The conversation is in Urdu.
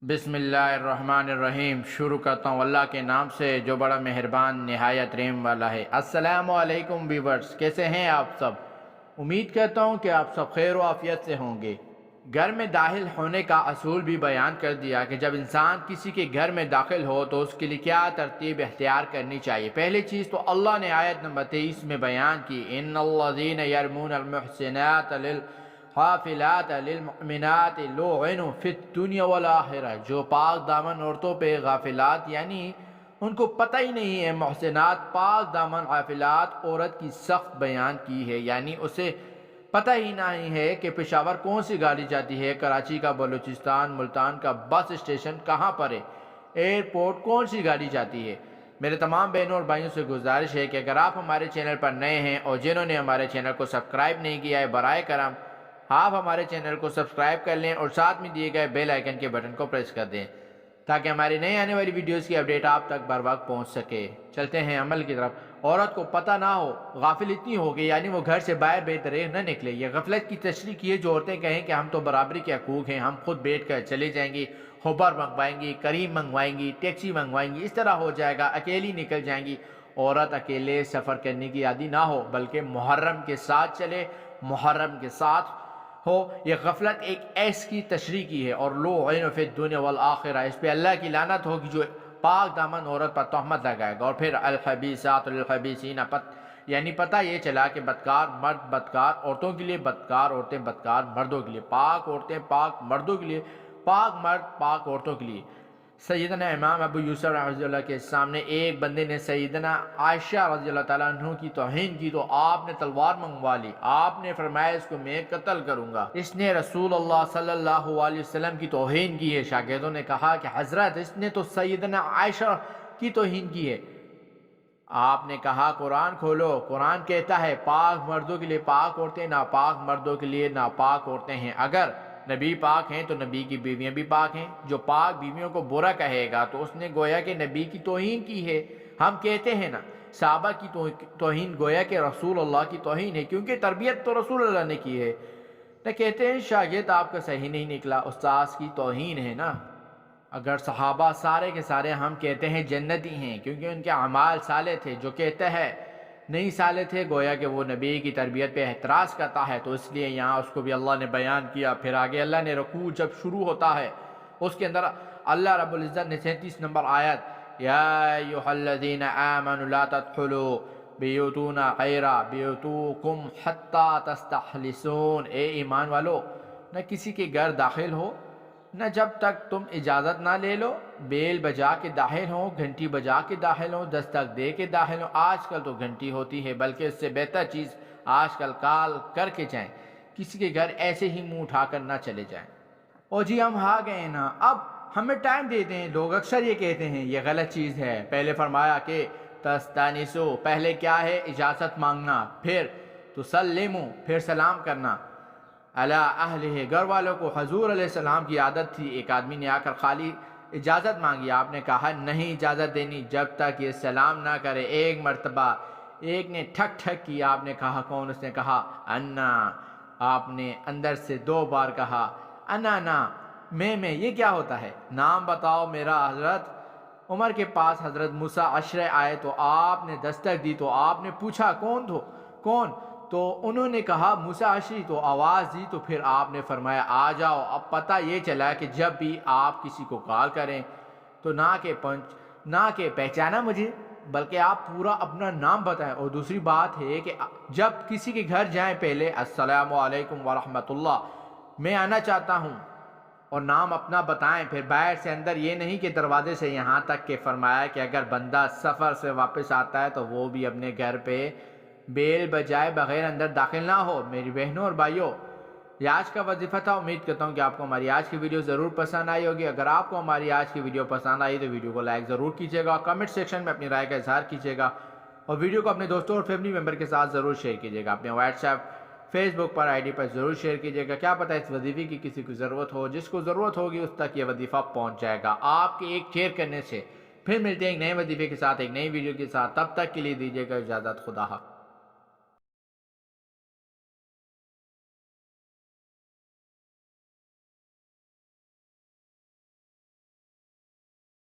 بسم اللہ الرحمن الرحیم۔ شروع کرتا ہوں اللہ کے نام سے جو بڑا مہربان نہایت رحم والا ہے۔ السلام علیکم ویورز، کیسے ہیں آپ سب؟ امید کرتا ہوں کہ آپ سب خیر و عافیت سے ہوں گے۔ گھر میں داخل ہونے کا اصول بھی بیان کر دیا کہ جب انسان کسی کے گھر میں داخل ہو تو اس کے لیے کیا ترتیب اختیار کرنی چاہیے۔ پہلی چیز تو اللہ نے آیت نمبر 23 میں بیان کی، ان الذین یرمون المحصنات حافلات للمؤمنات لعنوا فی الدنیا والآخرہ، جو پاک دامن عورتوں پہ غافلات یعنی ان کو پتہ ہی نہیں ہے، محسنات پاک دامن غافلات عورت کی سخت بیان کی ہے، یعنی اسے پتہ ہی نہیں ہے کہ پشاور کون سی گاڑی جاتی ہے، کراچی کا بلوچستان ملتان کا بس اسٹیشن کہاں پر ہے، ایئرپورٹ کون سی گاڑی جاتی ہے۔ میرے تمام بہنوں اور بھائیوں سے گزارش ہے کہ اگر آپ ہمارے چینل پر نئے ہیں اور جنہوں نے ہمارے چینل کو سبسکرائب نہیں کیا ہے، برائے کرم آپ ہمارے چینل کو سبسکرائب کر لیں اور ساتھ میں دیے گئے بیل آئیکن کے بٹن کو پریس کر دیں تاکہ ہماری نئے آنے والی ویڈیوز کی اپڈیٹ آپ تک بر وقت پہنچ سکے۔ چلتے ہیں عمل کی طرف۔ عورت کو پتہ نہ ہو، غافل اتنی ہو گئی یعنی وہ گھر سے باہر بے دریغ نہ نکلے۔ یہ غفلت کی تشریح کی ہے جو عورتیں کہیں کہ ہم تو برابری کے حقوق ہیں، ہم خود بیٹھ کر چلے جائیں گی، اوبر منگوائیں گی، کریم منگوائیں گی، ٹیکسی منگوائیں گی، اس طرح ہو جائے گا، اکیلی نکل جائیں گی۔ عورت اکیلے سفر کرنے کی عادی نہ ہو بلکہ محرم کے ساتھ چلے، محرم کے ساتھ ہو۔ یہ غفلت ایک ایس کی تشریح کی ہے، اور لعنوا فی الدنیا والآخرہ، اس پہ اللہ کی لعنت ہوگی جو پاک دامن عورت پر تہمت لگائے گا۔ اور پھر الخبیثات للخبیثین، یعنی پتہ یہ چلا کہ بدکار مرد بدکار عورتوں کے لیے، بدکار عورتیں بدکار مردوں کے لیے، پاک عورتیں پاک مردوں کے لیے، پاک مرد پاک عورتوں کے لیے۔ سیدنا امام ابو یوسف رضی اللہ کے سامنے ایک بندے نے سیدنا عائشہ رضی اللہ تعالیٰ عنہ کی توہین کی تو آپ نے تلوار منگوا لی، آپ نے فرمایا اس کو میں قتل کروں گا، اس نے رسول اللہ صلی اللہ علیہ وسلم کی توہین کی ہے۔ شاگردوں نے کہا کہ حضرت اس نے تو سیدنا عائشہ کی توہین کی ہے۔ آپ نے کہا قرآن کھولو، قرآن کہتا ہے پاک مردوں کے لیے پاک عورتیں، ناپاک مردوں کے لیے ناپاک عورتیں ہیں۔ اگر نبی پاک ہیں تو نبی کی بیویاں بھی پاک ہیں۔ جو پاک بیویوں کو برا کہے گا تو اس نے گویا کہ نبی کی توہین کی ہے۔ ہم کہتے ہیں نا صحابہ کی توہین گویا کہ رسول اللہ کی توہین ہے، کیونکہ تربیت تو رسول اللہ نے کی ہے۔ نہ کہتے ہیں شاگرد آپ کا صحیح نہیں نکلا، استاذ کی توہین ہے نا۔ اگر صحابہ سارے کے سارے ہم کہتے ہیں جنتی ہیں کیونکہ ان کے اعمال صالح تھے، جو کہتے ہیں نہیں صالح تھے گویا کہ وہ نبی کی تربیت پہ احتراز کرتا ہے، تو اس لیے یہاں اس کو بھی اللہ نے بیان کیا۔ پھر آگے اللہ نے رکوع جب شروع ہوتا ہے اس کے اندر اللہ رب العزت نے 37 نمبر آیت، یا ایھا الذین آمنوا لا تدخلوا بیوتنا غیر بیوتکم حتی تستخلصون، اے ایمان والو نہ کسی کے گھر داخل ہو نہ جب تک تم اجازت نہ لے لو، بیل بجا کے داخل ہوں، گھنٹی بجا کے داخل ہوں، دستک دے کے داخل ہوں۔ آج کل تو گھنٹی ہوتی ہے، بلکہ اس سے بہتر چیز آج کل کال کر کے جائیں، کسی کے گھر ایسے ہی منہ اٹھا کر نہ چلے جائیں۔ اور جی ہم آ گئے نا، اب ہمیں ٹائم دے دیں۔ لوگ اکثر یہ کہتے ہیں یہ غلط چیز ہے۔ پہلے فرمایا کہ تستانسو، پہلے کیا ہے؟ اجازت مانگنا، پھر تسلمو، پھر سلام کرنا، علی اہلہ، گھر والوں کو۔ حضور علیہ السلام کی عادت تھی، ایک آدمی نے آ کر خالی اجازت مانگی، آپ نے کہا نہیں اجازت دینی جب تک یہ سلام نہ کرے۔ ایک مرتبہ ایک نے ٹھک ٹھک کی، آپ نے کہا کون؟ اس نے کہا انا، آپ نے اندر سے 2 بار کہا انا نا، میں یہ کیا ہوتا ہے؟ نام بتاؤ میرا۔ حضرت عمر کے پاس حضرت موسیٰ عشرہ آئے تو آپ نے دستک دی، تو آپ نے پوچھا کون؟ تو انہوں نے کہا موسیٰ عشری، تو آواز دی، تو پھر آپ نے فرمایا آ جاؤ۔ اب پتہ یہ چلا کہ جب بھی آپ کسی کو کال کریں تو نہ کہ پہچانا مجھے، بلکہ آپ پورا اپنا نام بتائیں۔ اور دوسری بات ہے کہ جب کسی کے گھر جائیں پہلے السلام علیکم ورحمۃ اللہ، میں آنا چاہتا ہوں، اور نام اپنا بتائیں۔ پھر باہر سے اندر، یہ نہیں کہ دروازے سے، یہاں تک کہ فرمایا کہ اگر بندہ سفر سے واپس آتا ہے تو وہ بھی اپنے گھر پہ بیل بجائے بغیر اندر داخل نہ ہو۔ میری بہنوں اور بھائیوں، یہ آج کا وظیفہ تھا۔ امید کرتا ہوں کہ آپ کو ہماری آج کی ویڈیو ضرور پسند آئی ہوگی۔ اگر آپ کو ہماری آج کی ویڈیو پسند آئی تو ویڈیو کو لائک ضرور کیجیے گا، کمنٹ سیکشن میں اپنی رائے کا اظہار کیجیے گا، اور ویڈیو کو اپنے دوستوں اور فیملی ممبر کے ساتھ ضرور شیئر کیجیے گا۔ اپنے واٹس ایپ، فیس بک پر آئی ڈی پر ضرور شیئر کیجیے گا۔ کیا پتہ اس وظیفے کی کسی کو ضرورت ہو، جس کو ضرورت ہوگی اس تک یہ وظیفہ پہنچ جائے گا آپ کے ایک شیئر کرنے سے۔ پھر ملتے ہیں ایک نئے وظیفے کے ساتھ، ایک نئی ویڈیو کے ساتھ، تب تک کے لیے دیجیے گا اجازت۔ خدا حافظ۔